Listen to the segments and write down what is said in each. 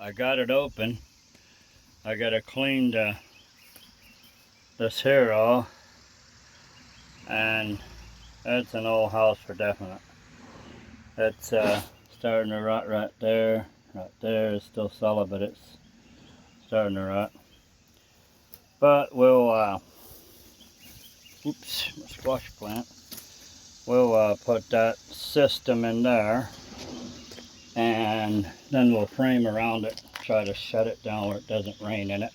I got it open. I gotta clean this here off, and it's an old house for definite. It's starting to rot right there. Right there is still solid, but it's starting to rot. But we'll oops, my squash plant. We'll put that system in there, and then we'll frame around it, try to shut it down where it doesn't rain in it.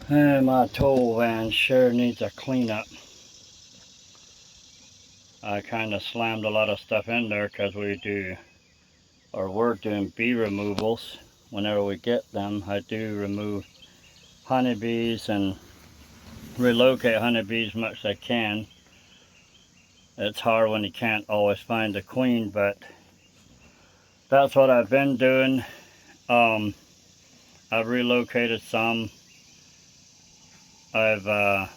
And my tool van sure needs a cleanup. I kind of slammed a lot of stuff in there because we're doing bee removals. Whenever we get them, I do remove honeybees and relocate honeybees as much as I can. It's hard when you can't always find the queen, but that's what I've been doing. I've relocated some. I've done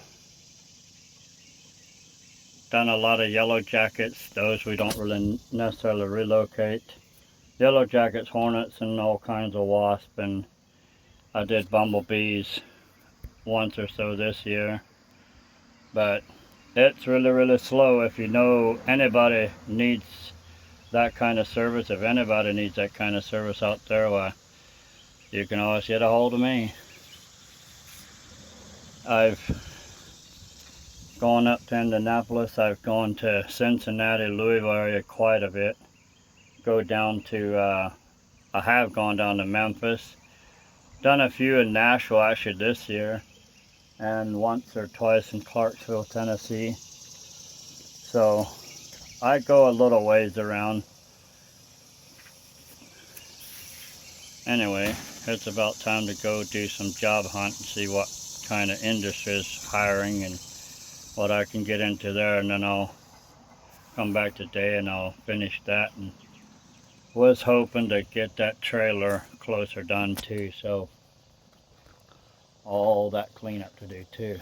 a lot of yellow jackets. Those we don't really necessarily relocate. Yellow jackets, hornets, and all kinds of wasps. And I did bumblebees once or so this year. But it's really slow. If you know anybody needs that kind of service, if anybody needs that kind of service out there, well, you can always get a hold of me. I've gone up to Indianapolis. I've gone to Cincinnati, Louisville area quite a bit. Go down to, I have gone down to Memphis. Done a few in Nashville actually this year. And once or twice in Clarksville, Tennessee. So I go a little ways around. Anyway, it's about time to go do some job hunt and see what kind of industry is hiring and what I can get into there, and then I'll come back today and I'll finish that. And was hoping to get that trailer closer done too, so all that cleanup to do too.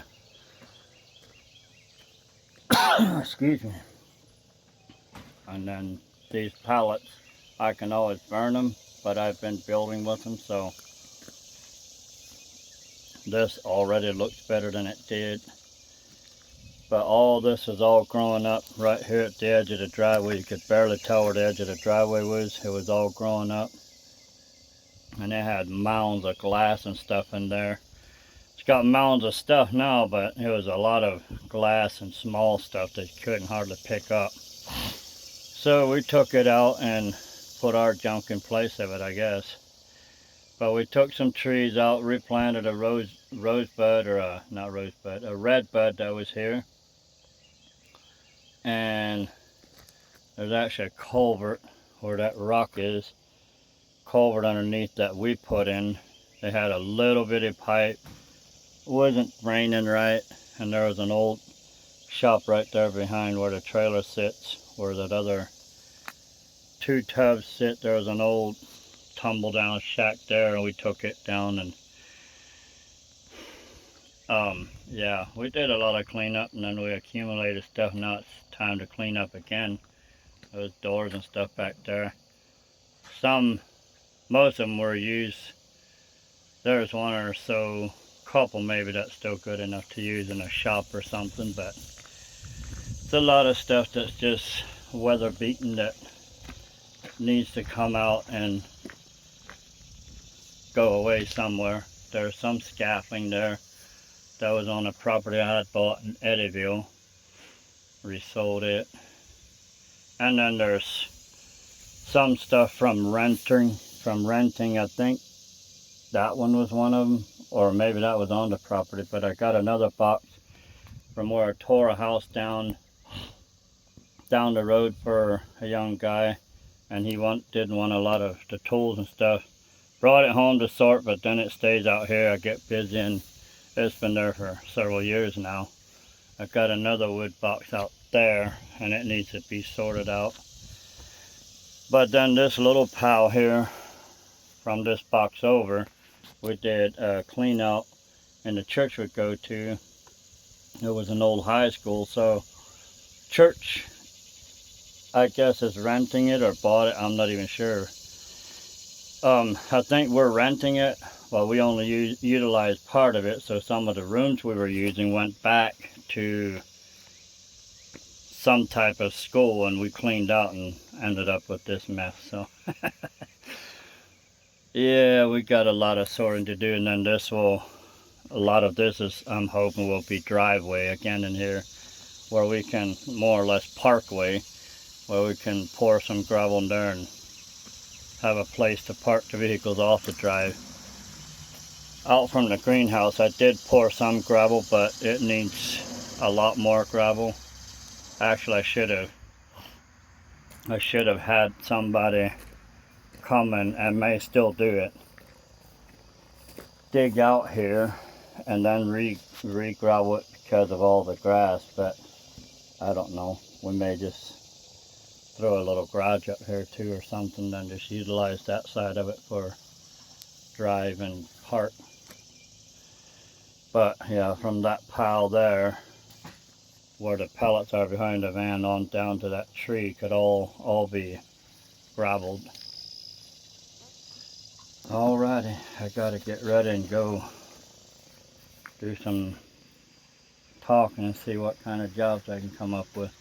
Excuse me. And then these pallets, I can always burn them, but I've been building with them, so this already looks better than it did. But all this is all growing up right here at the edge of the driveway. You could barely tell where the edge of the driveway was. It was all growing up. And it had mounds of glass and stuff in there. It's got mounds of stuff now, but it was a lot of glass and small stuff that you couldn't hardly pick up. So we took it out and put our junk in place of it, I guess. But we took some trees out, replanted a redbud that was here. And there's actually a culvert where that rock is. Culvert underneath that we put in. They had a little bitty pipe. It wasn't raining right, and there was an old shop right there behind where the trailer sits, where that other 2 tubs sit. There was an old tumble down shack there, and we took it down. And yeah, we did a lot of cleanup, and then we accumulated stuff. Now it's time to clean up again. Those doors and stuff back there. Most of them were used. There's one or so, couple maybe that's still good enough to use in a shop or something, but it's a lot of stuff that's just weather beaten that needs to come out and go away somewhere. There's some scaffolding there that was on a property I had bought in Eddyville. Resold it. And then there's some stuff from renting. I think that one was one of them, or maybe that was on the property. But I got another box from where I tore a house down the road for a young guy, and he didn't want a lot of the tools and stuff. Brought it home to sort, but then it stays out here. I get busy, and it's been there for several years now. I've got another wood box out there, and it needs to be sorted out. But then this little pile here, from this box over, we did a clean out in the church we'd go to. It was an old high school, so church, I guess, is renting it or bought it. I'm not even sure. I think we're renting it. Well, we only utilized part of it, so some of the rooms we were using went back to some type of school, and we cleaned out and ended up with this mess. So yeah, we got a lot of sorting to do, and then a lot of this is, I'm hoping, will be driveway again in here, where we can more or less parkway, where we can pour some gravel in there and have a place to park the vehicles off the drive. Out from the greenhouse, I did pour some gravel, but it needs a lot more gravel. Actually, I should have had somebody come and may still do it. Dig out here and then re-gravel it because of all the grass, but I don't know. We may just throw a little garage up here too or something, then just utilize that side of it for drive and park. But yeah, from that pile there, where the pellets are behind the van on down to that tree, could all be gravelled. Alrighty, I gotta get ready and go do some talking and see what kind of jobs I can come up with.